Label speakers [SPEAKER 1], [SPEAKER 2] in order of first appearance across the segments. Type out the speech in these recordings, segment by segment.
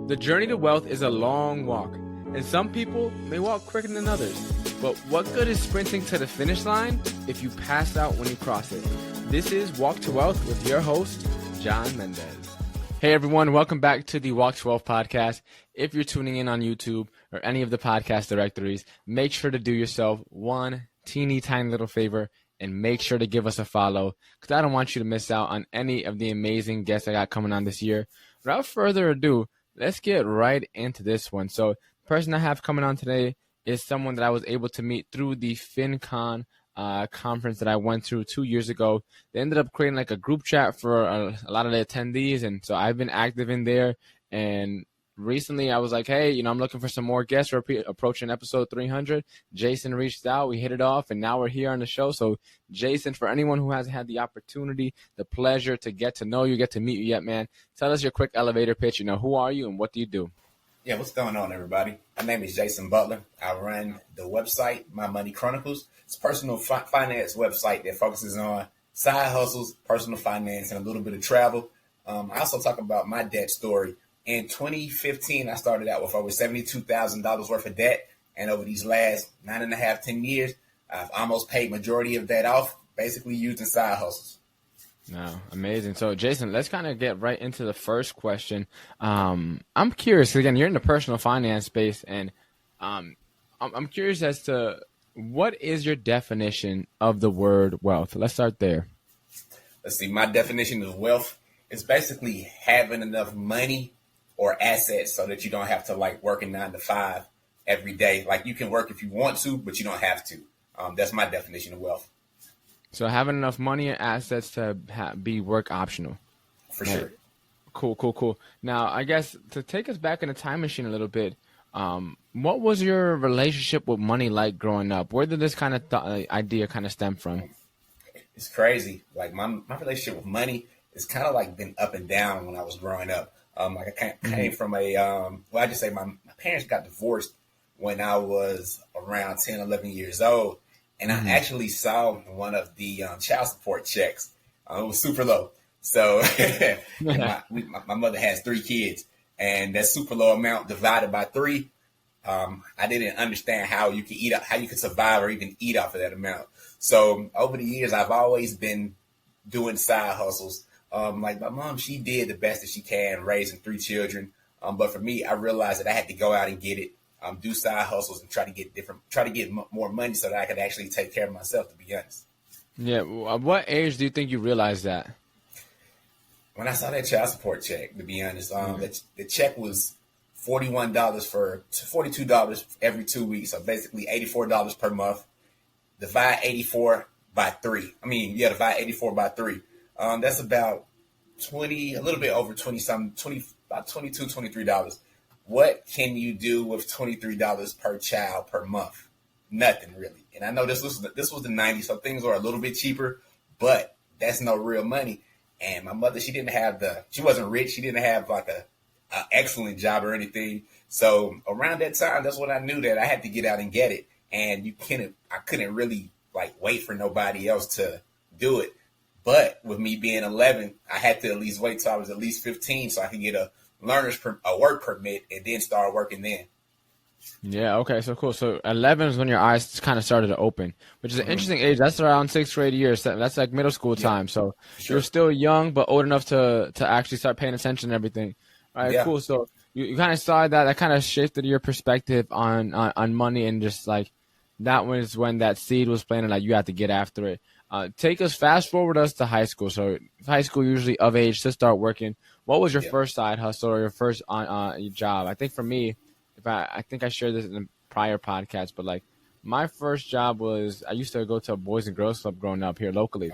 [SPEAKER 1] The journey to wealth is a long walk, and some people may walk quicker than others. But what good is sprinting to the finish line if you pass out when you cross it? This is Walk to Wealth with your host, John Mendez. Hey everyone, welcome back to the Walk to Wealth podcast. If you're tuning in on YouTube or any of the podcast directories, make sure to do yourself one teeny tiny little favor and make sure to give us a follow, because I don't want you to miss out on any of the amazing guests I got coming on this year. Without further ado, let's get right into this one. So the person I have coming on today is someone that I was able to meet through the FinCon conference that I went through 2 years ago. They ended up creating like a group chat for a lot of the attendees, and so I've been active in there. And recently I was like, hey, I'm looking for some more guests. We're approaching episode 300. Jason reached out, we hit it off, and now we're here on the show. So Jason, for anyone who hasn't had the opportunity, the pleasure to get to know you, get to meet you yet, man, tell us your quick elevator pitch. Who are you and what do you do?
[SPEAKER 2] Yeah, what's going on, everybody? My name is Jason Butler. I run the website, My Money Chronicles. It's a personal finance website that focuses on side hustles, personal finance, and a little bit of travel. I also talk about my debt story. In 2015, I started out with over $72,000 worth of debt. And over these last 10 years, I've almost paid majority of that off, basically using side hustles.
[SPEAKER 1] No, amazing. So, Jason, let's kind of get right into the first question. I'm curious, 'cause again, you're in the personal finance space, and I'm curious as to what is your definition of the word wealth? Let's start there.
[SPEAKER 2] Let's see. My definition of wealth is basically having enough money or assets so that you don't have to work a 9 to 5 every day. Like, you can work if you want to, but you don't have to. That's my definition of wealth.
[SPEAKER 1] So having enough money and assets to be work optional.
[SPEAKER 2] For sure.
[SPEAKER 1] Cool. Now, I guess to take us back in a time machine a little bit, what was your relationship with money like growing up? Where did this kind of idea kind of stem from?
[SPEAKER 2] It's crazy. Like, my relationship with money is kind of been up and down when I was growing up. I came from my parents got divorced when I was around 10, 11 years old. And I actually saw one of the child support checks. It was super low. So my mother has 3 kids, and that super low amount divided by 3. I didn't understand how you could survive or even eat off of that amount. So over the years, I've always been doing side hustles. Like my mom, she did the best that she can raising 3 children. But for me, I realized that I had to go out and get it. Do side hustles and try to get more money so that I could actually take care of myself, to be honest.
[SPEAKER 1] Yeah. At what age do you think you realized that?
[SPEAKER 2] When I saw that child support check, to be honest, the check was $42 every 2 weeks. So basically $84 per month. Divide 84 by 3. Divide 84 by 3. That's about a little bit over 20 something, about $22, $23. What can you do with $23 per child per month? Nothing really. And I know this was the 90s, so things were a little bit cheaper, but that's no real money. And my mother, she wasn't rich. She didn't have a excellent job or anything. So around that time, that's when I knew that I had to get out and get it. And I couldn't really wait for nobody else to do it. But with me being 11, I had to at least wait till I was at least 15 so I could get a work permit and then start working then.
[SPEAKER 1] Yeah, okay, so cool. So 11 is when your eyes kind of started to open, which is an interesting age. That's around 6th grade years. That's like middle school time. So You're still young, but old enough to actually start paying attention and everything. All right, cool. So you kind of saw that kind of shifted your perspective on money, and just that was when that seed was planted, you had to get after it. Fast forward us to high school. So high school, usually of age to start working. What was your first side hustle or your first job? I think for me, I think I shared this in a prior podcast, but my first job was I used to go to a Boys and Girls Club growing up here locally,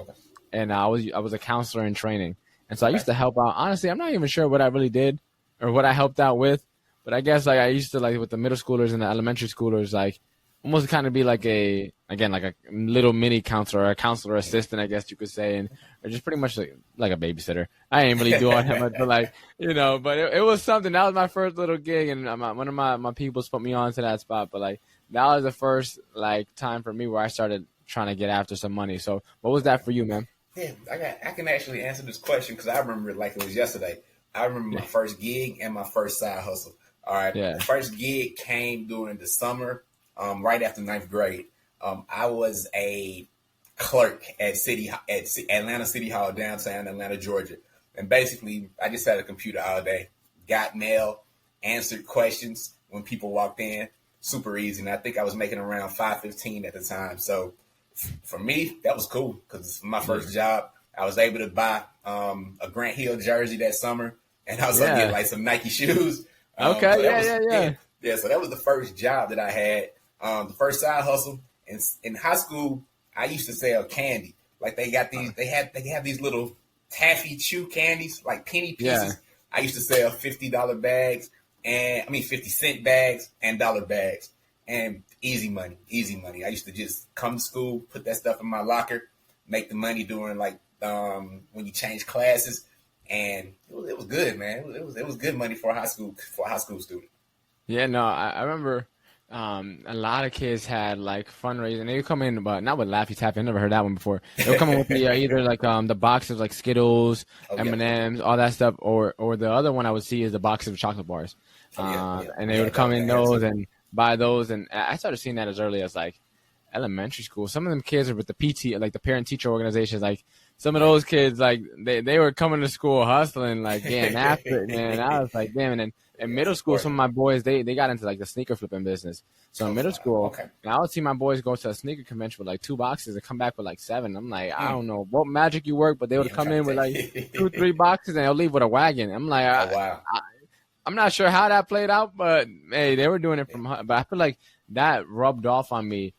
[SPEAKER 1] and I was a counselor in training, and so I used to help out. Honestly, I'm not even sure what I really did or what I helped out with, but I guess I used to with the middle schoolers and the elementary schoolers almost kind of be like a little mini counselor, or a counselor assistant, I guess you could say, or just pretty much like a babysitter. I ain't really doing that much, but but it was something. That was my first little gig, and one of my peoples put me on to that spot. But that was the first time for me where I started trying to get after some money. So what was that for you, man?
[SPEAKER 2] Yeah, I can actually answer this question because I remember it like it was yesterday. I remember my first gig and my first side hustle. All right.
[SPEAKER 1] Yeah.
[SPEAKER 2] The first gig came during the summer, right after ninth grade. I was a clerk at Atlanta City Hall, downtown Atlanta, Georgia. And basically, I just had a computer all day, got mail, answered questions when people walked in. Super easy. And I think I was making around $5.15 at the time. So for me, that was cool because my first job. I was able to buy a Grant Hill jersey that summer, and I was able to get like some Nike shoes.
[SPEAKER 1] Okay,
[SPEAKER 2] so yeah. So that was the first job that I had. The first side hustle. In high school, I used to sell candy. Like they have these little taffy chew candies, like penny pieces.
[SPEAKER 1] Yeah.
[SPEAKER 2] I used to sell $50 bags, 50-cent bags and dollar bags, and easy money. I used to just come to school, put that stuff in my locker, make the money during like when you change classes, and it was good, man. It was good money for a high school student.
[SPEAKER 1] Yeah, no, I remember a lot of kids had like fundraising. They would come in, but not with Laffy Taffy. I never heard that one before. They would come in with the either like the boxes like Skittles, M&Ms, all that stuff, or the other one I would see is the boxes of chocolate bars. And they would come in those and buy those, and I started seeing that as early as like elementary school. Some of them kids are with the PT, like the parent teacher organizations, like. Some of those kids, like, they were coming to school hustling, like, getting after it, man. I was like, damn. And then in middle school, some of my boys, they got into, like, the sneaker flipping business. So in middle school, I would see my boys go to a sneaker convention with, like, 2 boxes and come back with, like, 7. I'm like, I don't know what magic you work, but they would come in with, like, 2, 3 boxes, and they'll leave with a wagon. I'm like, I'm not sure how that played out, but, hey, they were doing it from – but I feel like that rubbed off on me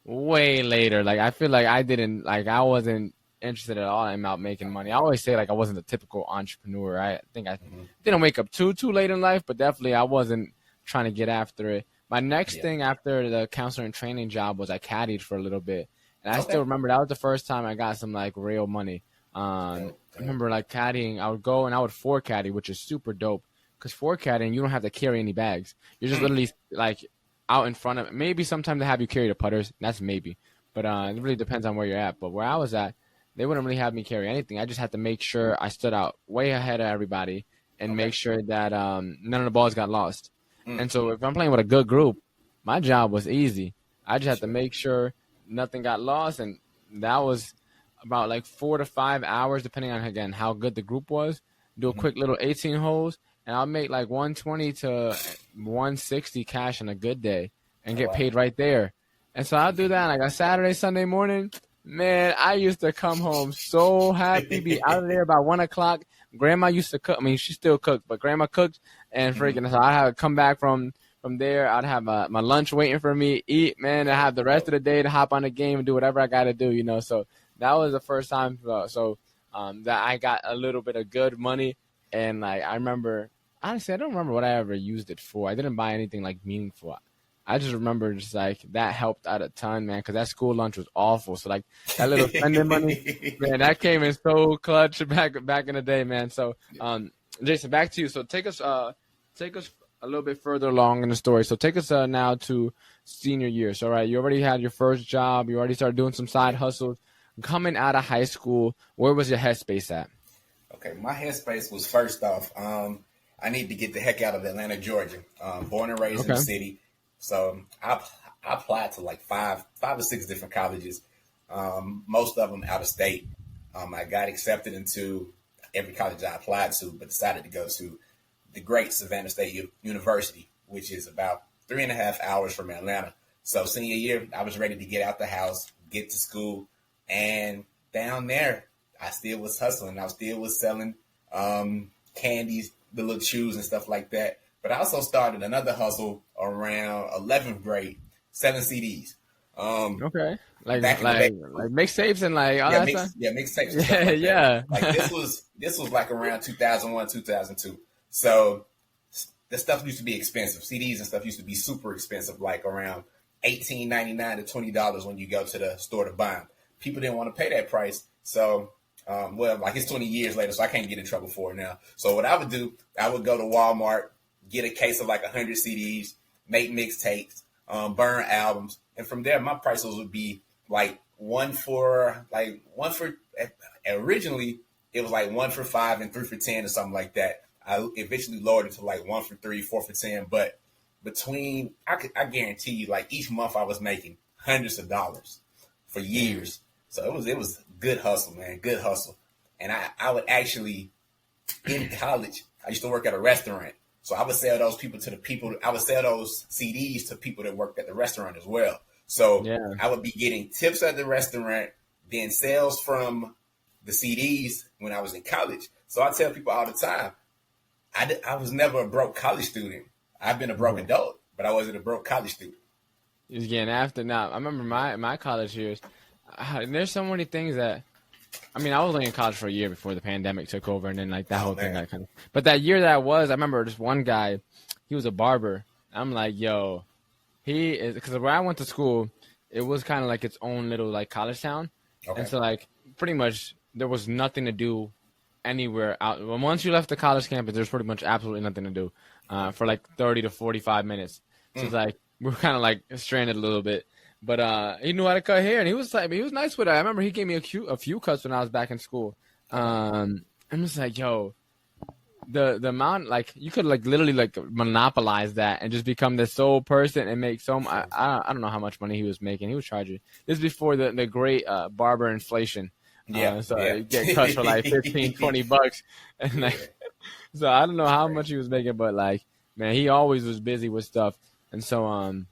[SPEAKER 1] way later. Like, I feel like I wasn't – interested at all in about making money. I always say like I wasn't a typical entrepreneur. I think I didn't wake up too late in life, but definitely I wasn't trying to get after it. My next thing after the counselor and training job was I caddied for a little bit, and I still remember that was the first time I got some like real money. I remember like caddying. I would go and I would 4 caddy, which is super dope because 4 caddying you don't have to carry any bags. You're just literally like out in front of. Maybe sometimes they have you carry the putters. That's maybe, but it really depends on where you're at. But where I was at, they wouldn't really have me carry anything. I just had to make sure I stood out way ahead of everybody and make sure that none of the balls got lost. And so if I'm playing with a good group, my job was easy. I just had to make sure nothing got lost, and that was about like 4 to 5 hours, depending on, again, how good the group was. Do a quick little 18 holes, and I'll make like 120 to 160 cash on a good day and get paid right there. And so I'll do that like a Saturday, Sunday morning. Man, I used to come home so happy, be out of there by 1 o'clock. Grandma used to cook. I mean, she still cooked, but Grandma cooked, and freaking, so I'd have to come back from there. I'd have my lunch waiting for me, eat, man, and have the rest of the day to hop on the game and do whatever I got to do, you know. So that was the first time that I got a little bit of good money, and like I remember, honestly, I don't remember what I ever used it for. I didn't buy anything like meaningful. I just remember just like that helped out a ton, man, because that school lunch was awful. So like that little spending money, man, that came in so clutch back in the day, man. So Jason, back to you. So take us a little bit further along in the story. So take us now to senior year. So right, you already had your first job. You already started doing some side hustles. Coming out of high school, where was your headspace at?
[SPEAKER 2] Okay, my headspace was first off, I need to get the heck out of Atlanta, Georgia. Born and raised in the city. So I applied to like five or six different colleges, most of them out of state. I got accepted into every college I applied to, but decided to go to the great Savannah State University, which is about 3.5 hours from Atlanta. So senior year, I was ready to get out the house, get to school, and down there, I still was hustling. I still was selling candies, the little chews and stuff like that. But I also started another hustle around 11th grade, 7 CDs.
[SPEAKER 1] Okay. Like mixtapes and like all that stuff?
[SPEAKER 2] Yeah, mixtapes and stuff like that. Like this was like around 2001, 2002. So the stuff used to be expensive. CDs and stuff used to be super expensive, like around $18.99 to $20 when you go to the store to buy them. People didn't want to pay that price. So, like it's 20 years later, so I can't get in trouble for it now. So what I would do, I would go to Walmart, get a case of like 100 CDs, make mixtapes, burn albums. And from there, my prices would be like originally it was like 1 for $5 and 3 for $10 or something like that. I eventually lowered it to like 1 for 3, 4 for 10. But I guarantee you, like each month I was making hundreds of dollars for years. So it was good hustle, man, good hustle. And I would actually, in college, I used to work at a restaurant. So I would sell those I would sell those CDs to people that worked at the restaurant as well. So I would be getting tips at the restaurant, then sales from the CDs when I was in college. So I tell people all the time, I was never a broke college student. I've been a broke adult, but I wasn't a broke college student.
[SPEAKER 1] He was getting after. Now I remember my college years. There's so many things that, I mean, I was only in college for a year before the pandemic took over, and then like that whole thing got kind of. But that year that I remember this one guy, he was a barber. I'm like, yo, he is, because where I went to school, it was kind of like its own little like college town, and so like pretty much there was nothing to do anywhere out. Well, once you left the college campus, there's pretty much absolutely nothing to do for like 30 to 45 minutes. So it's like we were kind of like stranded a little bit. But he knew how to cut hair, and he was nice with it. I remember he gave me a few cuts when I was back in school. I'm just like, yo, the amount, like, you could like literally like monopolize that and just become this sole person and make so much. I don't know how much money he was making. He was charging. This is before the great barber inflation. You get cuts for like 15, 20 bucks, and like, so I don't know how much he was making, but like, man, he always was busy with stuff, and so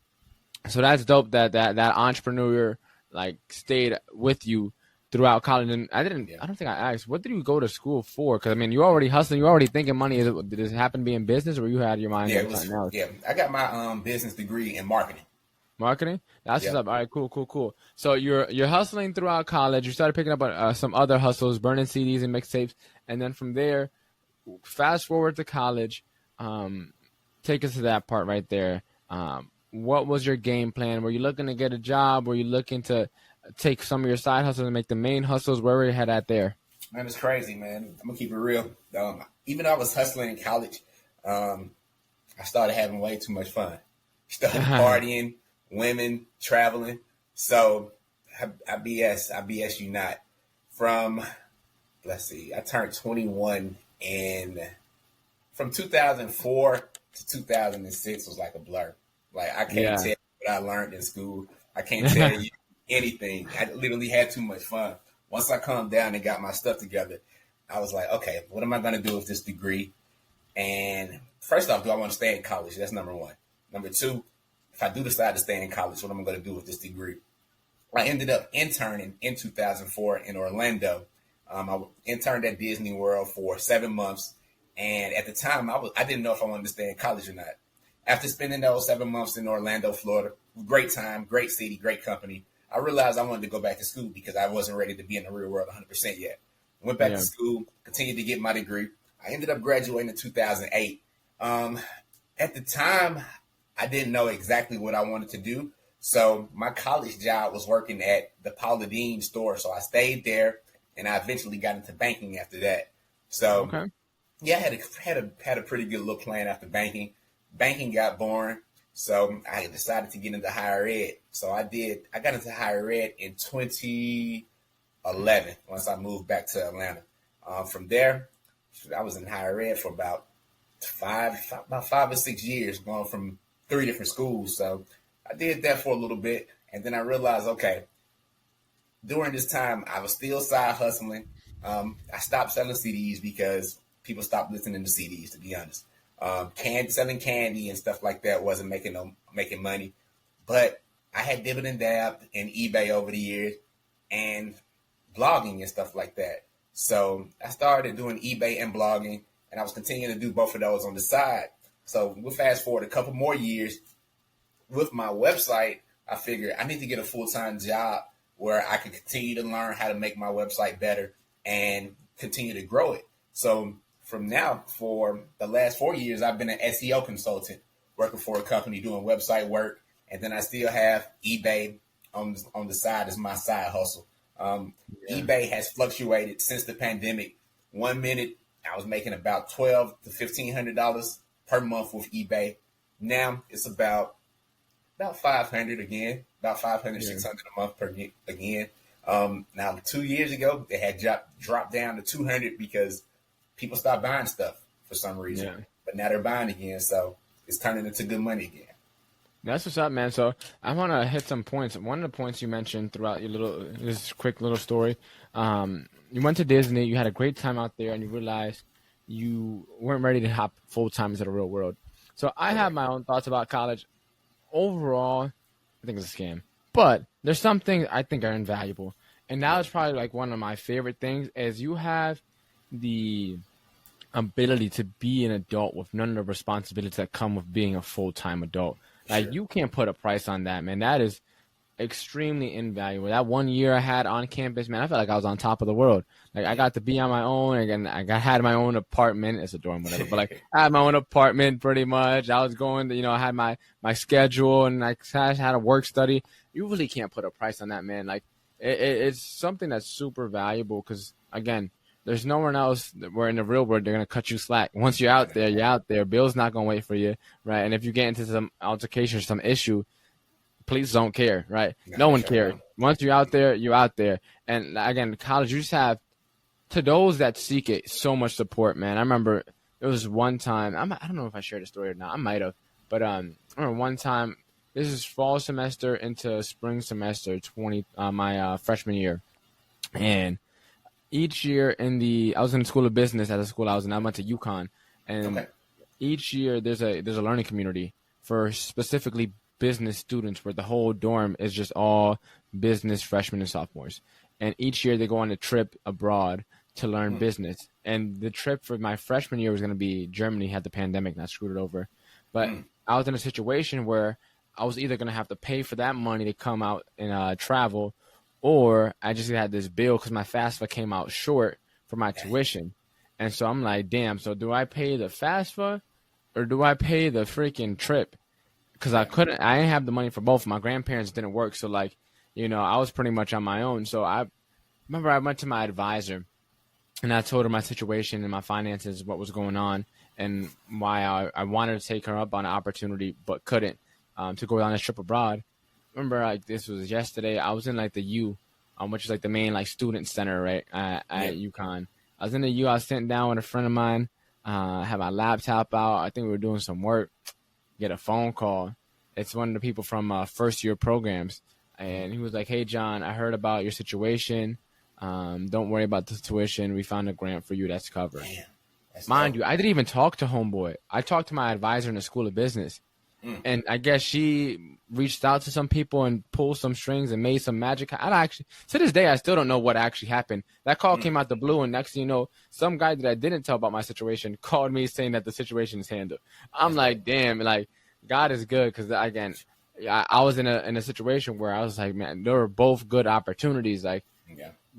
[SPEAKER 1] So that's dope that entrepreneur like stayed with you throughout college. And I don't think I asked, what did you go to school for? Because I mean, you're already hustling, you're already thinking money. Did it happen to be in business, or you had your mind on something else?
[SPEAKER 2] Yeah, I got my business degree in marketing.
[SPEAKER 1] Marketing? That's what's up. All right, cool. So you're hustling throughout college. You started picking up some other hustles, burning CDs and mixtapes, and then from there, fast forward to college. Take us to that part right there. What was your game plan? Were you looking to get a job? Were you looking to take some of your side hustles and make the main hustles? Where were you head at there?
[SPEAKER 2] Man, it's crazy, man. I'm gonna keep it real. Even though I was hustling in college, I started having way too much fun. Started partying, women, traveling. So I BS you not. I turned 21 from 2004 to 2006 was like a blur. Like, I can't tell you what I learned in school. I can't tell you anything. I literally had too much fun. Once I calmed down and got my stuff together, I was like, okay, what am I going to do with this degree? And first off, do I want to stay in college? That's number one. Number two, if I do decide to stay in college, what am I going to do with this degree? I ended up interning in 2004 in Orlando. I interned at Disney World for 7 months. And at the time, I didn't know if I wanted to stay in college or not. After spending those 7 months in Orlando, Florida, great time, great city, great company, I realized I wanted to go back to school because I wasn't ready to be in the real world 100% yet. Went back to school, continued to get my degree. I ended up graduating in 2008. At the time, I didn't know exactly what I wanted to do. So my college job was working at the Paula Deen store. So I stayed there, and I eventually got into banking after that. So, I had a pretty good little plan after banking. Banking got boring, so I decided to get into higher ed. So I did. I got into higher ed in 2011 once I moved back to Atlanta. From there, I was in higher ed for about 5 or 6 years, going from 3 different schools. So I did that for a little bit, and then I realized, okay, during this time, I was still side hustling. I stopped selling CDs because people stopped listening to CDs, to be honest. Selling candy and stuff like that wasn't making money. But I had dividend dabbed in eBay over the years and blogging and stuff like that. So I started doing eBay and blogging, and I was continuing to do both of those on the side. So we'll fast forward a couple more years. With my website, I figured I need to get a full-time job where I can continue to learn how to make my website better and continue to grow it. So from now, for the last 4 years, I've been an SEO consultant, working for a company doing website work, and then I still have eBay on the side as my side hustle. eBay has fluctuated since the pandemic. 1 minute, I was making about $1,200 to $1,500 per month with eBay. Now it's about $500 again, about $500, $600 a month again. Now 2 years ago, they had dropped down to $200 because people stopped buying stuff. for some reason.
[SPEAKER 1] Yeah.
[SPEAKER 2] But now they're buying again, so it's turning into good money again.
[SPEAKER 1] That's what's up, man. So I want to hit some points. One of the points you mentioned throughout this quick little story, you went to Disney, you had a great time out there, and you realized you weren't ready to hop full time into the real world. So I have my own thoughts about college. Overall, I think it's a scam, but there's some things I think are invaluable, and that was probably like one of my favorite things. Is you have the ability to be an adult with none of the responsibilities that come with being a full-time adult. Like, you can't put a price on that, man. That is extremely invaluable. That 1 year I had on campus, man, I felt like I was on top of the world. Like, I got to be on my own. Again, had my own apartment. It's a dorm, whatever. But, like, I had my own apartment pretty much. I was going to, I had my schedule, and I had a work study. You really can't put a price on that, man. Like, it's something that's super valuable because, again, there's no one else where in the real world they're going to cut you slack. Once you're out there, you're out there. Bill's not going to wait for you, right? And if you get into some altercation or some issue, police don't care, right? No one cares. Once you're out there, you're out there. And, again, college, you just have, to those that seek it, so much support, man. I remember there was one time, I don't know if I shared the story or not. I might have. But I remember one time, this is fall semester into spring semester, my freshman year. And each year I was in the School of Business at the school I was in. I went to UConn, and each year there's a learning community for specifically business students where the whole dorm is just all business freshmen and sophomores. And each year they go on a trip abroad to learn business. And the trip for my freshman year was going to be Germany. Had the pandemic, and I screwed it over. But I was in a situation where I was either going to have to pay for that money to come out and travel, or I just had this bill because my FAFSA came out short for my tuition. And so I'm like, damn, so do I pay the FAFSA or do I pay the freaking trip? Because I didn't have the money for both. My grandparents didn't work. So, like, I was pretty much on my own. So I remember I went to my advisor and I told her my situation and my finances, what was going on, and why I wanted to take her up on an opportunity but couldn't to go on this trip abroad. Remember, like, this was yesterday. I was in like the U, which is like the main like student center, right, at UConn. I was in the U. I was sitting down with a friend of mine. I had my laptop out. I think we were doing some work. Get a phone call. It's one of the people from first year programs, and he was like, "Hey, John, I heard about your situation. Don't worry about the tuition. We found a grant for you that's covered."
[SPEAKER 2] Man, that's
[SPEAKER 1] Mind
[SPEAKER 2] dope.
[SPEAKER 1] you, I didn't even talk to homeboy. I talked to my advisor in the School of Business. And I guess she reached out to some people and pulled some strings and made some magic. To this day, I still don't know what actually happened. That call came out the blue, and next thing you know, some guy that I didn't tell about my situation called me saying that the situation is handled. I'm like, damn, like, God is good, because, again, I was in a situation where I was like, man, there were both good opportunities, like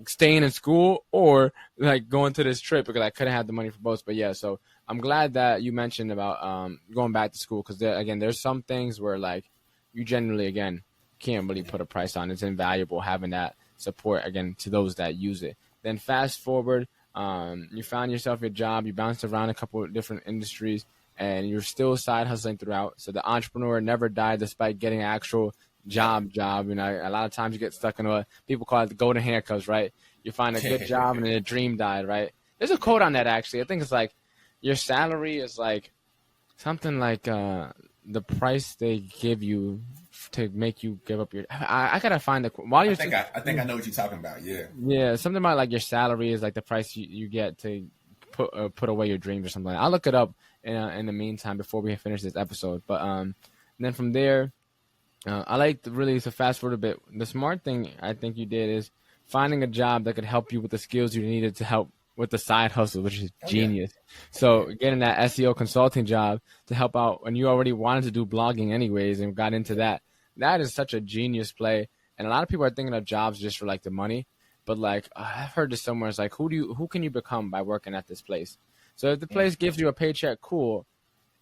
[SPEAKER 1] staying in school or like going to this trip, because I couldn't have the money for both. But yeah, so I'm glad that you mentioned about going back to school, because again, there's some things where like you generally, again, can't really put a price on. It's invaluable having that support, again, to those that use it. Then fast forward, you found yourself a job, you bounced around a couple of different industries, and you're still side hustling throughout. So the entrepreneur never died despite getting an actual job. A lot of times you get stuck in people call it the golden handcuffs, right? You find a good job and then a dream died, right? There's a quote on that, actually. I think it's like, your salary is like something like the price they give you to make you give up your. I gotta find the while you're.
[SPEAKER 2] I think I know what you're talking about. Yeah.
[SPEAKER 1] Yeah, something about like your salary is like the price you get to put away your dreams or something. I'll look it up in the meantime before we finish this episode. But then from there, I like to fast forward a bit. The smart thing I think you did is finding a job that could help you with the skills you needed to help with the side hustle, which is genius. So getting that SEO consulting job to help out, and you already wanted to do blogging anyways and got into that. That is such a genius play. And a lot of people are thinking of jobs just for like the money, but like I've heard this somewhere. It's like, who can you become by working at this place? So if the place gives you a paycheck, cool.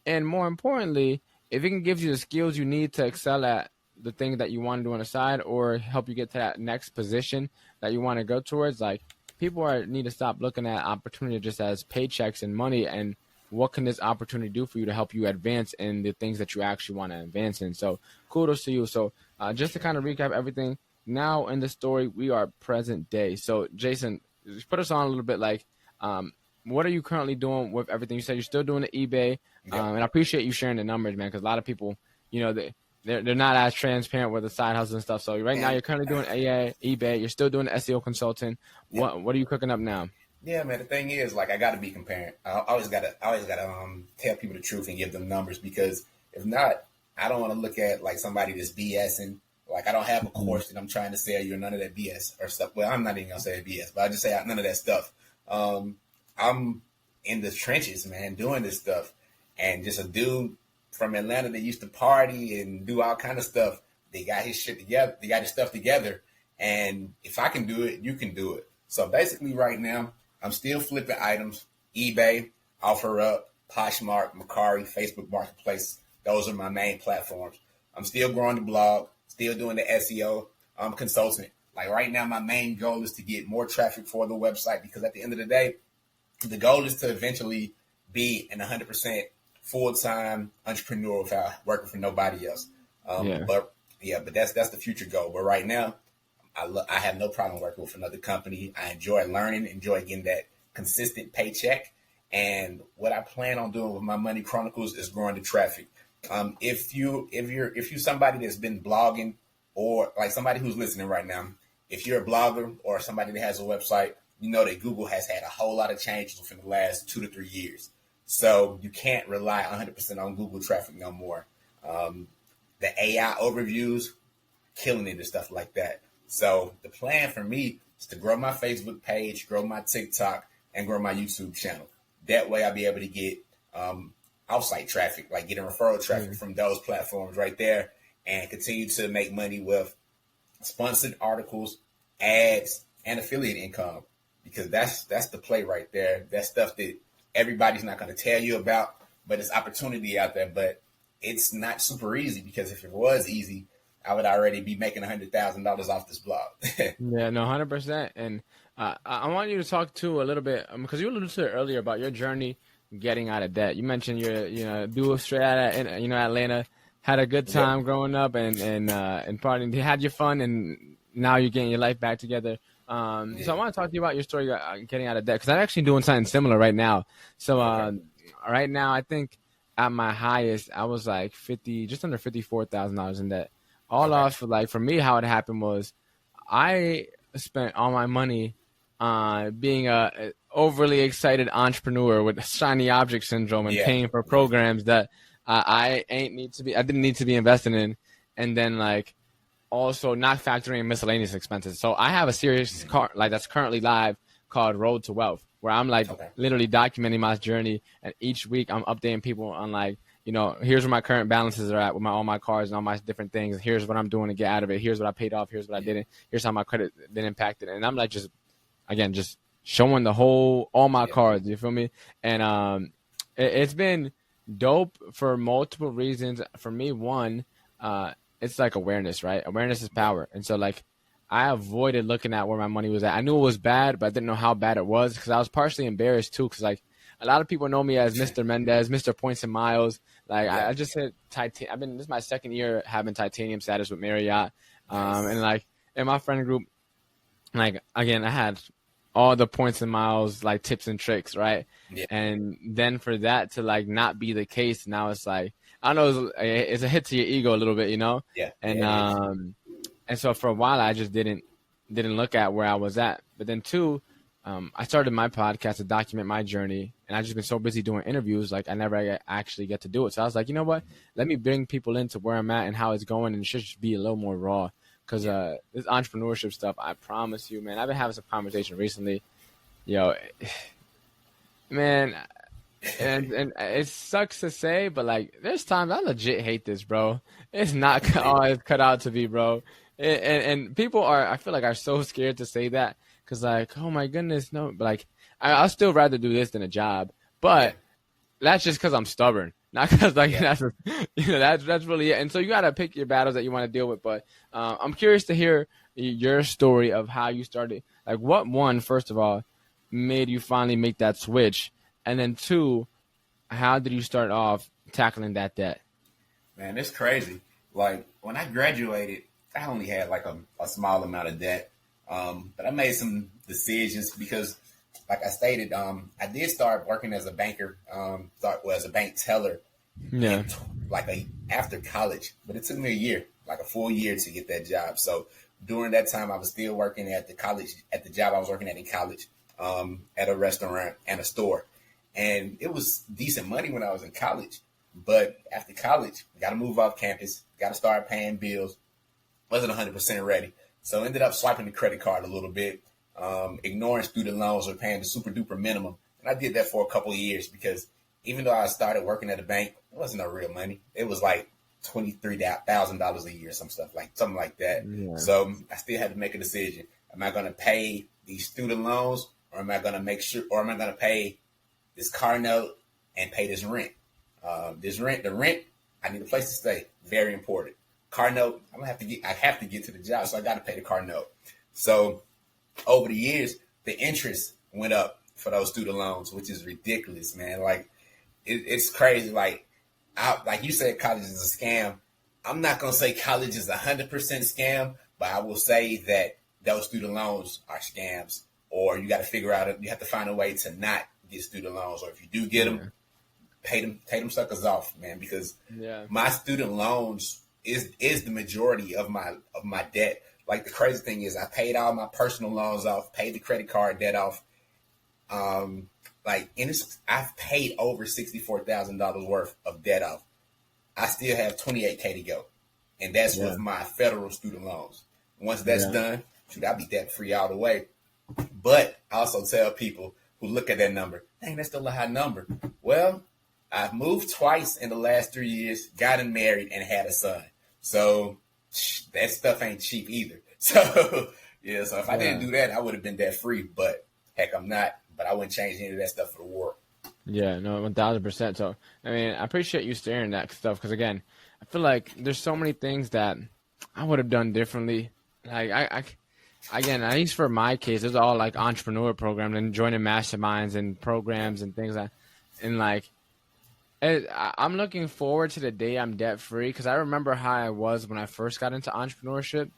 [SPEAKER 1] And more importantly, if it can give you the skills you need to excel at the thing that you want to do on the side, or help you get to that next position that you want to go towards, like, people need to stop looking at opportunity just as paychecks and money, and what can this opportunity do for you to help you advance in the things that you actually want to advance in. So kudos to you. So just to kind of recap everything, now in the story, we are present day. So Jason, just put us on a little bit, like, what are you currently doing with everything? You said you're still doing the eBay,
[SPEAKER 2] Yep.
[SPEAKER 1] and I appreciate you sharing the numbers, man, because a lot of people, they're not as transparent with the side hustle and stuff. So right now
[SPEAKER 2] And
[SPEAKER 1] you're currently doing eBay. You're still doing the SEO consulting.
[SPEAKER 2] yep.
[SPEAKER 1] What are you cooking up now?
[SPEAKER 2] Yeah, man. The thing is, like, I got to be comparing. I always gotta tell people the truth and give them numbers, because if not, I don't want to look at like somebody that's BSing. Like, I don't have a course that I'm trying to sell you or none of that BS or stuff. Well, I'm not even gonna say BS, but I just say none of that stuff. I'm in the trenches, man, doing this stuff, and just a dude from Atlanta that used to party and do all kind of stuff. They got his shit together. They got his stuff together, and if I can do it, you can do it. So basically, right now, I'm still flipping items, eBay, OfferUp, Poshmark, Mercari, Facebook Marketplace. Those are my main platforms. I'm still growing the blog, still doing the SEO. I'm a consultant. Like right now, my main goal is to get more traffic for the website, because at the end of the day, the goal is to eventually be an 100% full-time entrepreneur without working for nobody else. But that's the future goal. But right now, I have no problem working with another company. I enjoy learning, enjoy getting that consistent paycheck. And what I plan on doing with My Money Chronicles is growing the traffic. If you're somebody that's been blogging, or like somebody who's listening right now, if you're a blogger or somebody that has a website, you know that Google has had a whole lot of changes within the last 2 to 3 years. So you can't rely 100% on Google traffic no more. The AI overviews, killing it and stuff like that. So the plan for me is to grow my Facebook page, grow my TikTok, and grow my YouTube channel. That way I'll be able to get offsite traffic, like getting referral traffic from those platforms right there, and continue to make money with sponsored articles, ads, and affiliate income, because that's the play right there. That's stuff that everybody's not going to tell you about, but it's opportunity out there. But it's not super easy, because if it was easy, I would already be making $100,000 off this blog.
[SPEAKER 1] Yeah, no, 100%. And I want you to talk too a little bit, because you alluded to it earlier about your journey getting out of debt. You mentioned you're dual straight out of Atlanta, had a good time growing up and partying. You had your fun, and now you're getting your life back together. So I want to talk to you about your story getting out of debt, because I'm actually doing something similar right now. So right now, I think at my highest, I was like just under $54,000 in debt. All off, like, for me, how it happened was I spent all my money being a overly excited entrepreneur with shiny object syndrome and paying for programs that I didn't need to be investing in, and then like also not factoring in miscellaneous expenses. So I have a series that's currently live called Road to Wealth, where I'm like literally documenting my journey, and each week I'm updating people on like, here's where my current balances are at with all my cards and all my different things. Here's what I'm doing to get out of it. Here's what I paid off. Here's what I didn't. Here's how my credit been impacted. And I'm like, just showing all my cards. You feel me? And it's been dope for multiple reasons. For me, one, it's like awareness, right? Awareness is power. And so like, I avoided looking at where my money was at. I knew it was bad, but I didn't know how bad it was, because I was partially embarrassed too. Because like, a lot of people know me as Mr. Mendez, Mr. Points and Miles. Like I just hit this is my second year having titanium status with Marriott. And like in my friend group, like again, I had all the points and miles, like tips and tricks, right? Yeah. And then for that to like not be the case, now it's like, I know it's a hit to your ego a little bit,
[SPEAKER 2] Yeah.
[SPEAKER 1] And and so for a while I just didn't look at where I was at. But then two, I started my podcast to document my journey, and I've just been so busy doing interviews, like I never actually get to do it. So I was like, you know what? Let me bring people into where I'm at and how it's going, and it should just be a little more raw. Because this entrepreneurship stuff, I promise you, man, I've been having some conversation recently. Man, and it sucks to say, but like there's times I legit hate this, bro. It's not always cut out to be, bro. And people I feel like are so scared to say that. Because, like, oh, my goodness, no. But, like, I'll still rather do this than a job. But that's just because I'm stubborn. Not because, like, that's really it. And so you got to pick your battles that you want to deal with. But I'm curious to hear your story of how you started. Like, what, one, first of all, made you finally make that switch? And then, two, how did you start off tackling that debt?
[SPEAKER 2] Man, it's crazy. Like, when I graduated, I only had, like, a small amount of debt. But I made some decisions, because like I stated, I did start working as a banker, as a bank teller,
[SPEAKER 1] Yeah.
[SPEAKER 2] After college, but it took me a year, like a full year to get that job. So during that time, I was still working at the job I was working at in college, at a restaurant and a store. And it was decent money when I was in college. But after college, got to move off campus, got to start paying bills. Wasn't 100% ready. So ended up swiping the credit card a little bit, ignoring student loans or paying the super duper minimum. And I did that for a couple of years because even though I started working at a bank, it wasn't no real money. It was like $23,000 a year, something like that.
[SPEAKER 1] Yeah.
[SPEAKER 2] So I still had to make a decision. Am I going to pay these student loans, or am I going to pay this car note and pay this rent? The rent, I need a place to stay. Very important. Car note, I have to get to the job, so I got to pay the car note. So over the years, the interest went up for those student loans, which is ridiculous, man. Like it's crazy. Like you said, college is a scam. I'm not gonna say college is 100% scam, but I will say that those student loans are scams. Or you got to figure out, you have to find a way to not get student loans, or if you do get them, pay them suckers off, man. Because my student loans is the majority of my debt. Like the crazy thing is, I paid all my personal loans off, paid the credit card debt off. I've paid over $64,000 worth of debt off. I still have $28K to go, and that's with my federal student loans. Once that's done, I'll be debt free all the way. But I also tell people who look at that number, dang, that's still a high number. Well, I've moved twice in the last 3 years, gotten married, and had a son. So that stuff ain't cheap either. So so if I didn't do that, I would have been debt free. But heck, I'm not. But I wouldn't change any of that stuff for the world. Yeah, no,
[SPEAKER 1] 1,000%. So, I mean, I appreciate you sharing that stuff because, again, I feel like there's so many things that I would have done differently. Like, at least for my case, it's all like entrepreneur programs and joining masterminds and programs and things like that. And, like, I'm looking forward to the day I'm debt free because I remember how I was when I first got into entrepreneurship.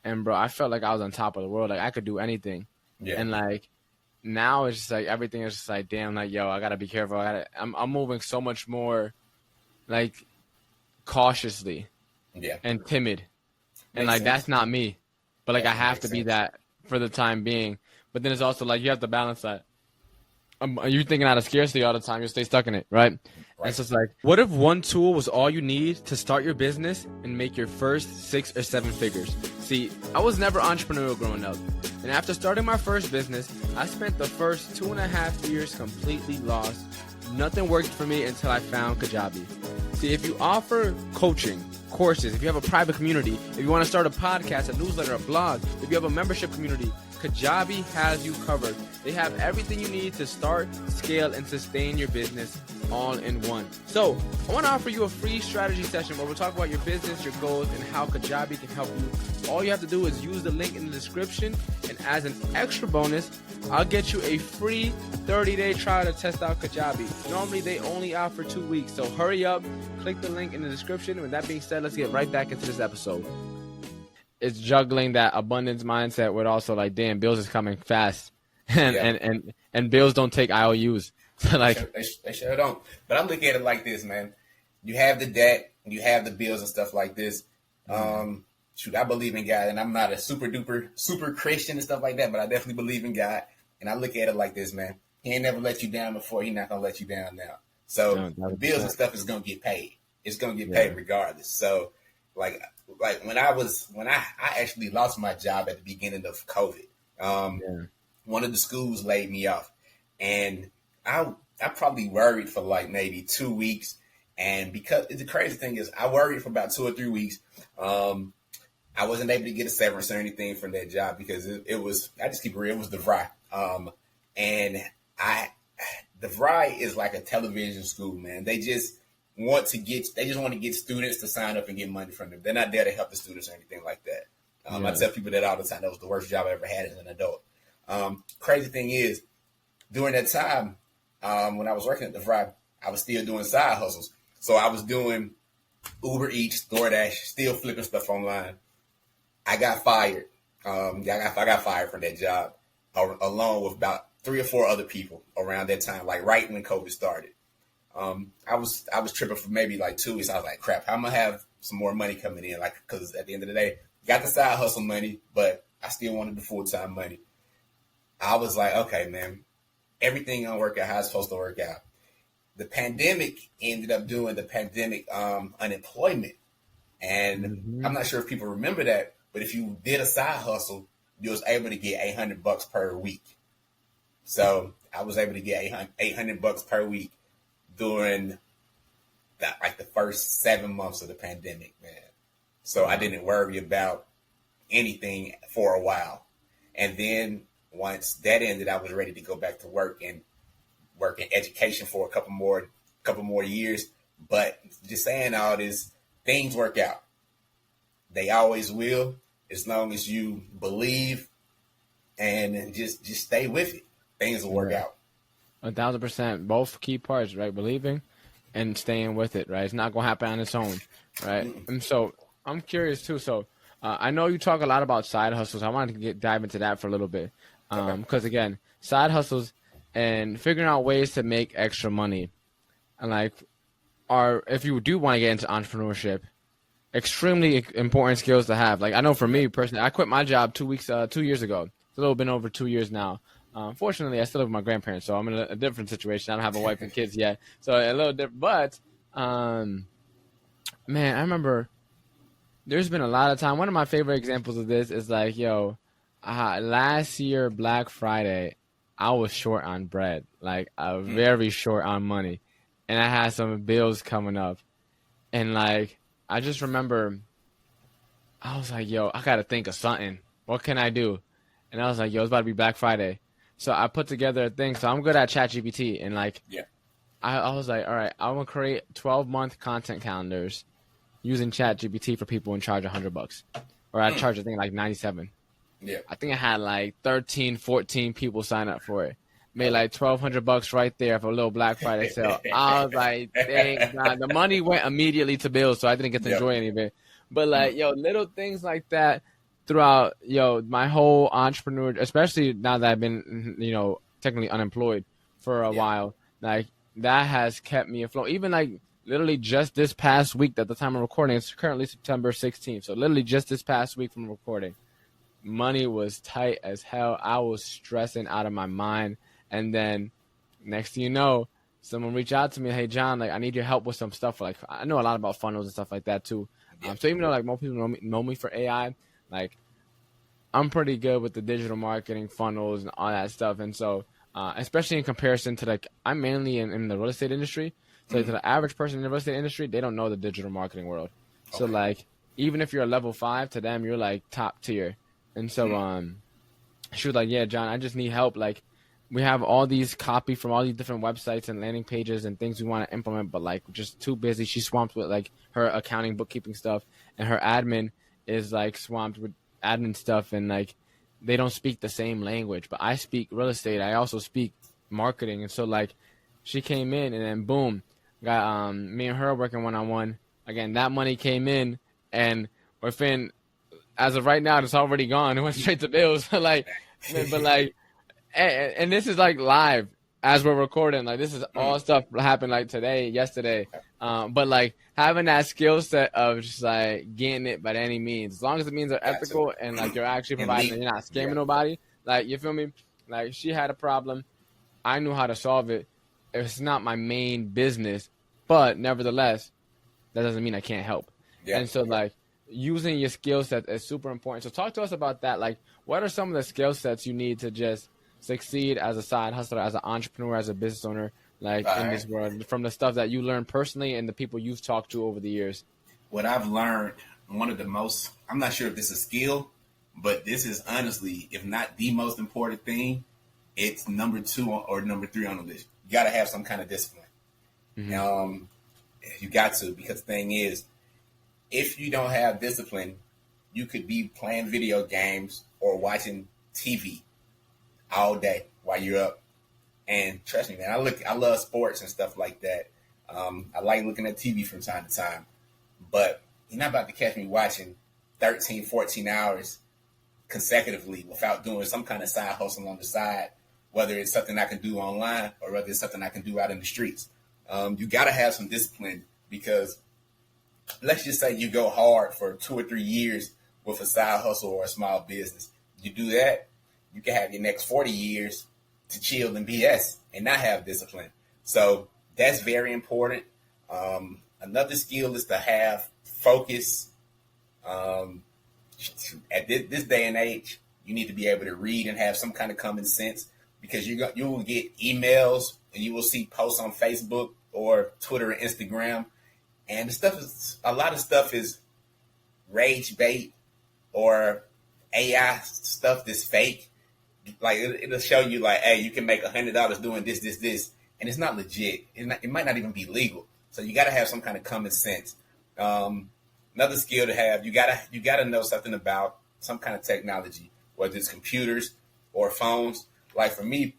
[SPEAKER 1] And, bro, I felt like I was on top of the world. Like, I could do anything. Yeah. And, like, now it's just like everything is just like, damn, like, yo, I gotta be careful. I'm moving so much more like cautiously and timid. And like that's not me. But like I have to be that for the time being. But then it's also like you have to balance that. You're thinking out of scarcity all the time, you'll stay stuck in it, right? And so it's like, what if one tool was all you need to start your business and make your first 6 or 7 figures? See, I was never entrepreneurial growing up. And after starting my first business, I spent the first 2.5 years completely lost. Nothing worked for me until I found Kajabi. See, if you offer coaching, courses, if you have a private community, if you want to start a podcast, a newsletter, a blog, if you have a membership community, Kajabi has you covered. They have everything you need to start, scale, and sustain your business all in one. So I want to offer you a free strategy session where we'll talk about your business, your goals, and how Kajabi can help you. All you have to do is use the link in the description, and as an extra bonus, I'll get you a free 30-day trial to test out Kajabi. Normally, they only offer 2 weeks, so hurry up, click the link in the description. With that being said, let's get right back into this episode. It's juggling that abundance mindset with also like, damn, bills is coming fast, and bills don't take IOUs. Like
[SPEAKER 2] they sure don't. But I'm looking at it like this, man. You have the debt, you have the bills and stuff like this. I believe in God, and I'm not a super Christian and stuff like that, but I definitely believe in God. And I look at it like this, man. He ain't never let you down before. He's not gonna let you down now. So the bills and stuff is gonna get paid. It's gonna get paid regardless. So like when I actually lost my job at the beginning of COVID. One of the schools laid me off, and I probably worried for like maybe 2 weeks. And because the crazy thing is, I worried for about 2 or 3 weeks. I wasn't able to get a severance or anything from that job because it was, I just keep it real, it was the VRI. The VRI is like a television school, man. They just want to get students to sign up and get money from them. They're not there to help the students or anything like that. I tell people that all the time. That was the worst job I ever had as an adult. Crazy thing is, during that time, when I was working at the VRI, I was still doing side hustles. So I was doing Uber Eats, DoorDash, still flipping stuff online. I got fired. I got fired from that job, along with about 3 or 4 other people around that time, like right when COVID started. I was tripping for maybe like 2 weeks. I was like, crap, I'm gonna have some more money coming in, like, because at the end of the day, got the side hustle money, but I still wanted the full-time money. I was like, okay, man, everything gonna work out how it's supposed to work out. The pandemic ended up doing the pandemic unemployment, and I'm not sure if people remember that, but if you did a side hustle, you was able to get $800 per week. So I was able to get $800 per week during the first 7 months of the pandemic, man. So I didn't worry about anything for a while. And then once that ended, I was ready to go back to work and work in education for a couple more years. But just saying all this, things work out. They always will, as long as you believe and just stay with it. Things will work out.
[SPEAKER 1] 1,000%. Both key parts, right? Believing and staying with it, right? It's not going to happen on its own, right? And so I'm curious too. So I know you talk a lot about side hustles. I wanted to dive into that for a little bit. Because again, side hustles and figuring out ways to make extra money, and like, if you do want to get into entrepreneurship, extremely important skills to have. Like, I know for me personally, I quit my job 2 years ago. It's a little been over 2 years now. Fortunately, I still live with my grandparents, so I'm in a different situation. I don't have a wife and kids yet, so a little different. But man, I remember there's been a lot of time. One of my favorite examples of this is like, last year Black Friday, I was short on bread, like very short on money, and I had some bills coming up, and like I just remember, I was like, I gotta think of something. What can I do? And I was like, it's about to be Black Friday. So I put together a thing. So I'm good at ChatGPT. And like, I was like, all right, I'm going to create 12-month content calendars using ChatGPT for people and charge $100. Or I charge, I think, like 97.
[SPEAKER 2] Yeah.
[SPEAKER 1] I think I had like 13, 14 people sign up for it. Made like $1,200 right there for a little Black Friday sale. I was like, thank God. The money went immediately to bills, so I didn't get to enjoy any of it. But like, little things like that throughout, my whole entrepreneur, especially now that I've been, technically unemployed for a while, like that has kept me afloat. Even like literally just this past week, at the time of recording, it's currently September 16th. So literally just this past week from recording, money was tight as hell. I was stressing out of my mind. And then next thing you know, someone reached out to me, hey, John, like I need your help with some stuff. Like I know a lot about funnels and stuff like that too. So even though like most people know me for AI, like I'm pretty good with the digital marketing funnels and all that stuff. And so, especially in comparison to like, I'm mainly in the real estate industry. So to the average person in the real estate industry, they don't know the digital marketing world. So like, even if you're a level 5 to them, you're like top tier. And so, she was like, yeah, John, I just need help. Like we have all these copy from all these different websites and landing pages and things we want to implement, but like just too busy. She's swamped with like her accounting, bookkeeping stuff, and her admin is like swamped with admin stuff, and like they don't speak the same language. But I speak real estate. I also speak marketing, and so like she came in, and then boom, got me and her working one-on-one. Again, that money came in, and within, as of right now, it's already gone. It went straight to bills. Like, but like, and this is like live as we're recording. Like this is all stuff happened like today, yesterday. But like having that skill set of just like getting it by any means, as long as the means are ethical and like you're actually providing and you're not scamming nobody. Like, you feel me? Like she had a problem. I knew how to solve it. It's not my main business, but nevertheless, that doesn't mean I can't help. And so like using your skill set is super important. So talk to us about that. Like, what are some of the skill sets you need to just succeed as a side hustler, as an entrepreneur, as a business owner, like in this world, from the stuff that you learned personally and the people you've talked to over the years?
[SPEAKER 2] What I've learned, one of the most, I'm not sure if this is a skill, but this is honestly, if not the most important thing, it's number 2 or number 3 on the list. You got to have some kind of discipline. You got to, because the thing is, if you don't have discipline, you could be playing video games or watching TV all day while you're up. And trust me, man, I love sports and stuff like that. I like looking at TV from time to time, but you're not about to catch me watching 13, 14 hours consecutively without doing some kind of side hustle on the side whether it's something I can do online or whether it's something I can do out in the streets. You got to have some discipline because let's just say you go hard for 2 or 3 years with a side hustle or a small business. You do that, you can have your next 40 years to chill and BS and not have discipline. So that's very important. Another skill is to have focus. At this day and age, you need to be able to read and have some kind of common sense because you will get emails and you will see posts on Facebook or Twitter or Instagram. And a lot of stuff is rage bait or AI stuff that's fake. Like it'll show you like, hey, you can make $100 doing this, and it's not legit. It might not even be legal. So you got to have some kind of common sense. Another skill to have, you gotta know something about some kind of technology, whether it's computers or phones. Like for me,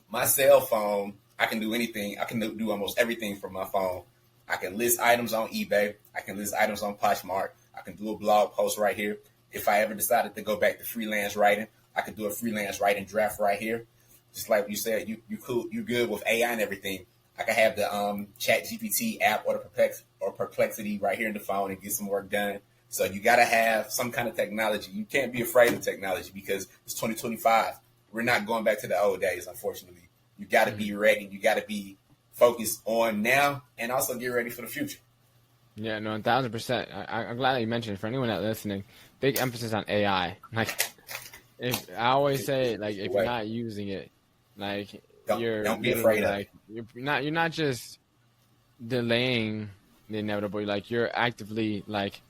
[SPEAKER 2] my cell phone, I can do anything. I can do almost everything from my phone. I can list items on eBay. I can list items on Poshmark. I can do a blog post right here. If I ever decided to go back to freelance writing, I could do a freelance writing draft right here. Just like you said, you're good with AI and everything. I can have the Chat GPT app or Perplexity right here in the phone and get some work done. So you got to have some kind of technology. You can't be afraid of technology because it's 2025. We're not going back to the old days, unfortunately. You got to be ready. You got to be focused on now and also get ready for the future.
[SPEAKER 1] Yeah, no, 1,000%. I'm glad that you mentioned it. For anyone that's listening, big emphasis on AI. Like, if I always say, like, if you're not using it, like,
[SPEAKER 2] don't be afraid of it.
[SPEAKER 1] You're not just delaying the inevitable. You're actively like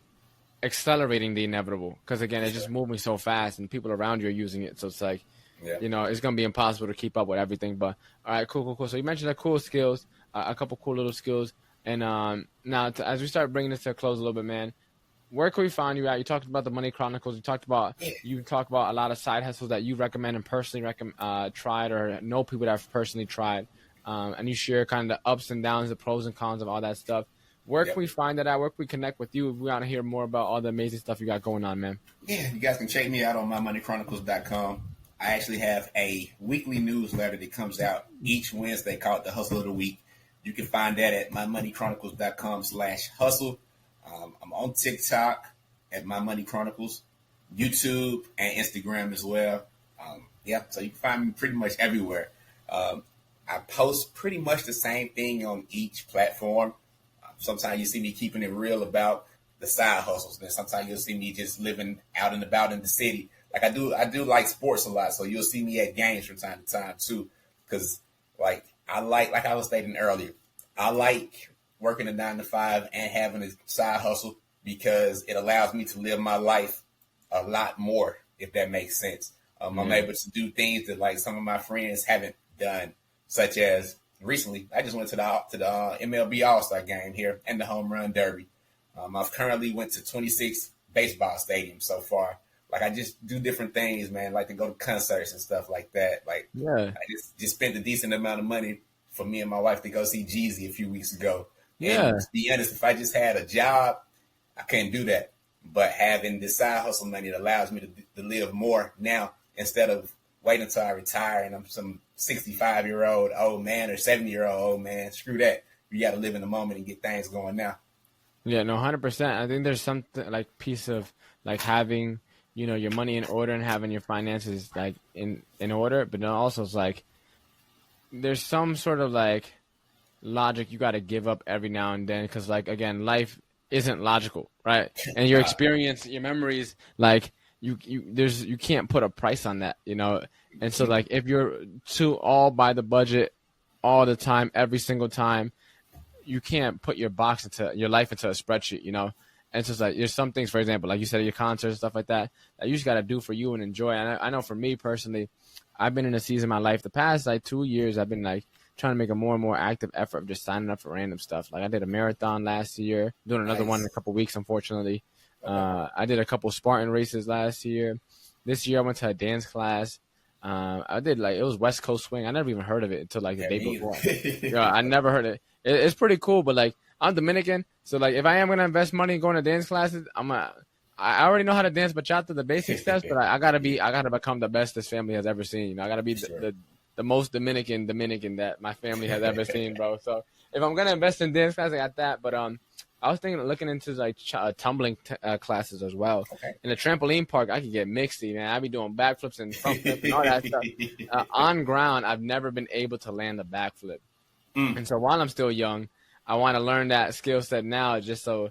[SPEAKER 1] accelerating the inevitable. Because again, it's just moving so fast, and people around you are using it. So it's like, it's gonna be impossible to keep up with everything. But all right, cool. So you mentioned the cool skills, a couple cool little skills, and now as we start bringing this to a close a little bit, man. Where can we find you at? You talked about the Money Chronicles. You talked about a lot of side hustles that you recommend and personally tried or know people that have personally tried. And you share kind of the ups and downs, the pros and cons of all that stuff. Where can we find that at? Where can we connect with you if we want to hear more about all the amazing stuff you got going on, man?
[SPEAKER 2] Yeah, you guys can check me out on mymoneychronicles.com. I actually have a weekly newsletter that comes out each Wednesday called The Hustle of the Week. You can find that at mymoneychronicles.com/hustle. I'm on TikTok at My Money Chronicles, YouTube, and Instagram as well. So you can find me pretty much everywhere. I post pretty much the same thing on each platform. Sometimes you see me keeping it real about the side hustles. Then sometimes you'll see me just living out and about in the city. Like I do like sports a lot, so you'll see me at games from time to time too. Because like I was stating earlier, I like working a 9 to 5 and having a side hustle because it allows me to live my life a lot more, if that makes sense. I'm able to do things that like some of my friends haven't done, such as recently, I just went to the MLB All-Star game here and the Home Run Derby. I've currently went to 26 baseball stadiums so far. Like I just do different things, man. Like to go to concerts and stuff like that. Like I just spent a decent amount of money for me and my wife to go see Jeezy a few weeks ago. Yeah. And to be honest, if I just had a job, I couldn't do that. But having this side hustle money, it allows me to live more now instead of waiting until I retire and I'm some 65-year-old old man or 70-year-old old man. Screw that. You got to live in the moment and get things going now.
[SPEAKER 1] Yeah, no, 100%. I think there's something like piece of like having, your money in order and having your finances like in order. But then also it's like there's some sort of like logic you got to give up every now and then because like again life isn't logical, right? And your experience, your memories, like you can't put a price on that, and so like if you're too all by the budget all the time, every single time, you can't put your life into a spreadsheet, and so it's like there's some things, for example, like you said, your concerts and stuff like that you just got to do for you and enjoy. And I know for me personally, I've been in a season of my life the past like 2 years, I've been like trying to make a more and more active effort of just signing up for random stuff. Like I did a marathon last year, doing another one in a couple weeks, unfortunately. I did a couple Spartan races last year. This year I went to a dance class. I did it was West Coast Swing. I never even heard of it until like the day before. I never heard it. It's pretty cool, but like I'm Dominican, so like if I am gonna invest money in going to dance classes, I already know how to dance bachata, the basic steps, but I gotta become the best this family has ever seen. I gotta be the most Dominican that my family has ever seen, bro. So if I'm gonna invest in dance classes, I got that. But I was thinking of looking into like tumbling classes as well.
[SPEAKER 2] Okay.
[SPEAKER 1] In the trampoline park, I could get mixy, man. I'd be doing backflips and front flips and all that stuff. On ground, I've never been able to land a backflip. And so while I'm still young, I want to learn that skill set now, just so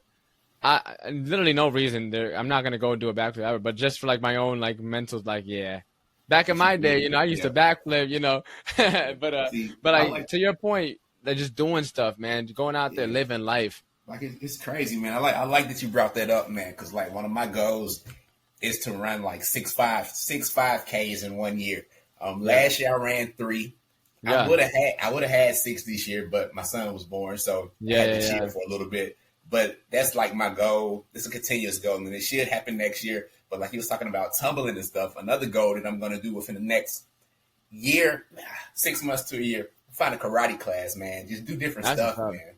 [SPEAKER 1] I literally no reason there. I'm not gonna go do a backflip ever, but just for like my own like mental, like yeah. Back in my day, I used to backflip, but
[SPEAKER 2] See,
[SPEAKER 1] like to your point, they're just doing stuff, man, going out there living life.
[SPEAKER 2] Like it's crazy, man. I like that you brought that up, man, because like one of my goals is to run like 5Ks in 1 year. Last year I ran 3. Yeah. I would have had 6 this year, but my son was born, so I had to chill for a little bit. But that's like my goal. It's a continuous goal, and it should happen next year. But like he was talking about tumbling and stuff, another goal that I'm going to do within the next year, 6 months to a year, find a karate class, man. Just do different stuff, man.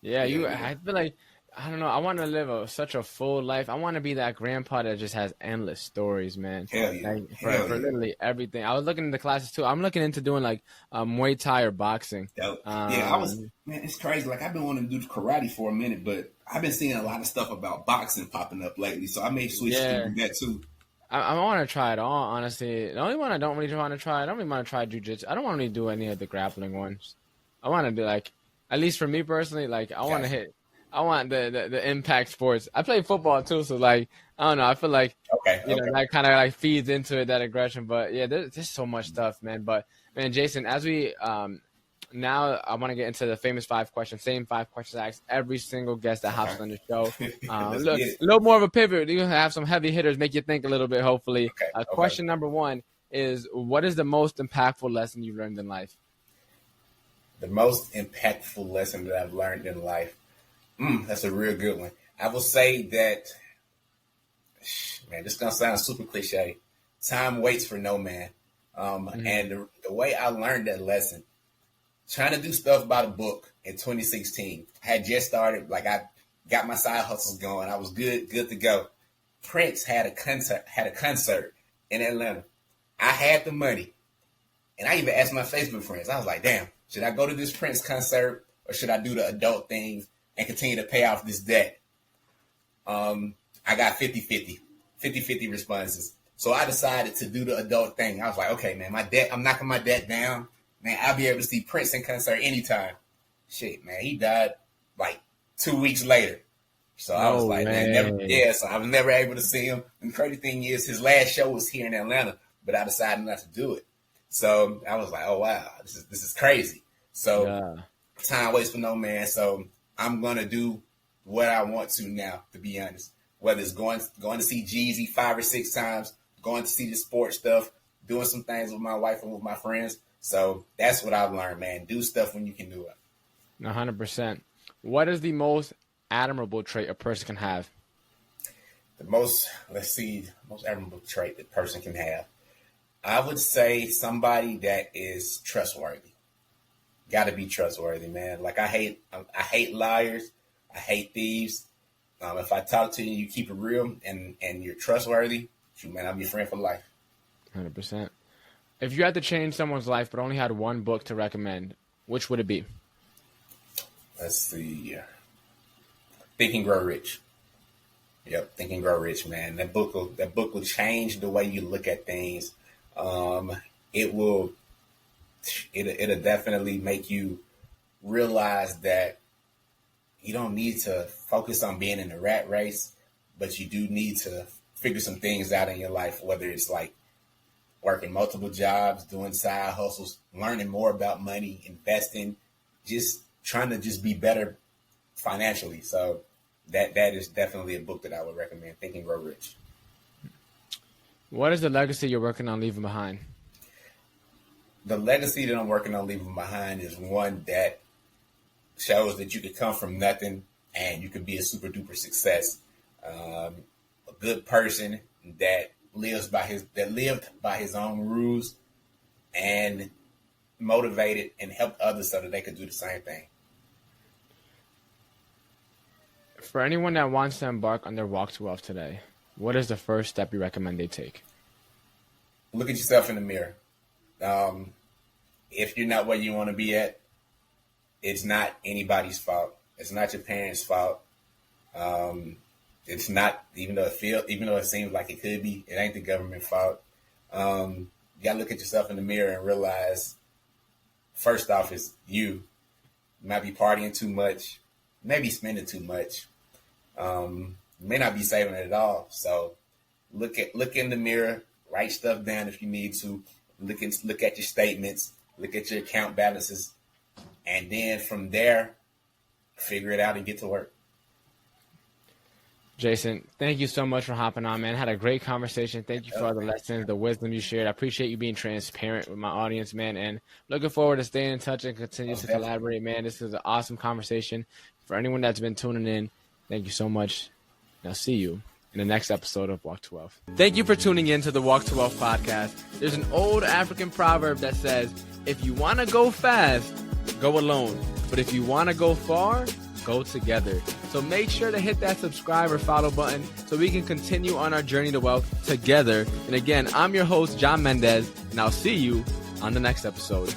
[SPEAKER 1] Yeah, I feel like, I don't know, I want to live such a full life. I want to be that grandpa that just has endless stories, man.
[SPEAKER 2] Hell yeah.
[SPEAKER 1] Like, for literally everything. I was looking into classes too. I'm looking into doing like Muay Thai or boxing.
[SPEAKER 2] Man, it's crazy. Like I've been wanting to do karate for a minute, but I've been seeing a lot of stuff about boxing popping up lately, so I may switch to that too.
[SPEAKER 1] I want to try it all, honestly. The only one I don't really want to try, I don't really want to try jiu-jitsu. I don't want to do any of the grappling ones. I want to do like, at least for me personally, like I want to hit. I want the impact sports. I play football too, so like I don't know. I feel like that kind of like feeds into it, that aggression. But yeah, there's so much stuff, man. But man, Jason, as we now I want to get into the famous 5 questions. Same 5 questions I ask every single guest that hops on the show. Look, a little more of a pivot. You have some heavy hitters, make you think a little bit. Hopefully, question number 1 is: what is the most impactful lesson you've learned in life?
[SPEAKER 2] The most impactful lesson that I've learned in life. That's a real good one. I will say that, man, this is going to sound super cliche. Time waits for no man. And the way I learned that lesson, trying to do stuff by the book in 2016. I had just started, like I got my side hustles going. I was good to go. Prince had a concert in Atlanta. I had the money. And I even asked my Facebook friends. I was like, damn, should I go to this Prince concert or should I do the adult things and continue to pay off this debt? I got 50-50 responses. So I decided to do the adult thing. I was like, okay, man, I'm knocking my debt down. Man, I'll be able to see Prince in concert anytime. Shit, man, he died like 2 weeks later. So I was like, so I was never able to see him. And the crazy thing is his last show was here in Atlanta, but I decided not to do it. So I was like, oh, wow, this is crazy. So time waits for no man. So I'm going to do what I want to now, to be honest. Whether it's going to see Jeezy 5 or 6 times, going to see the sports stuff, doing some things with my wife and with my friends. So that's what I've learned, man. Do stuff when you can do it.
[SPEAKER 1] 100%. What is the most admirable trait a person can have?
[SPEAKER 2] The most admirable trait that person can have. I would say somebody that is trustworthy. Got to be trustworthy, man. Like I hate liars. I hate thieves. If I talk to you, you keep it real and you're trustworthy, man, I'm your friend for life.
[SPEAKER 1] 100%. If you had to change someone's life but only had one book to recommend, which would it be?
[SPEAKER 2] Let's see. Think and Grow Rich. Yep, Think and Grow Rich, man. That book will change the way you look at things. It'll definitely make you realize that you don't need to focus on being in the rat race, but you do need to figure some things out in your life, whether it's like working multiple jobs, doing side hustles, learning more about money, investing, just trying to just be better financially. So that is definitely a book that I would recommend, Think and Grow Rich.
[SPEAKER 1] What is the legacy you're working on leaving behind?
[SPEAKER 2] The legacy that I'm working on leaving behind is one that shows that you could come from nothing and you could be a super duper success. A good person that lived by his own rules and motivated and helped others so that they could do the same thing.
[SPEAKER 1] For anyone that wants to embark on their walk to wealth today, what is the first step you recommend they take?
[SPEAKER 2] Look at yourself in the mirror. if you're not where you want to be at, it's not anybody's fault. It's not your parents' fault. It's not, even though it seems like it could be, it ain't the government's fault. You gotta look at yourself in the mirror and realize, first off, is you. You might be partying too much, maybe spending too much. You may not be saving it at all. So look in the mirror, write stuff down if you need to. Look at your statements, look at your account balances, and then from there, figure it out and get to work.
[SPEAKER 1] Jason, thank you so much for hopping on, man. Had a great conversation. Thank you for all the lessons, the wisdom you shared. I appreciate you being transparent with my audience, man, and looking forward to staying in touch and continue to collaborate, man. This is an awesome conversation. For anyone that's been tuning in, thank you so much. And I'll see you in the next episode of Walk 12. Thank you for tuning in to the Walk 12 podcast. There's an old African proverb that says, if you want to go fast, go alone. But if you want to go far, go together. So make sure to hit that subscribe or follow button so we can continue on our journey to wealth together. And again, I'm your host, John Mendez, and I'll see you on the next episode.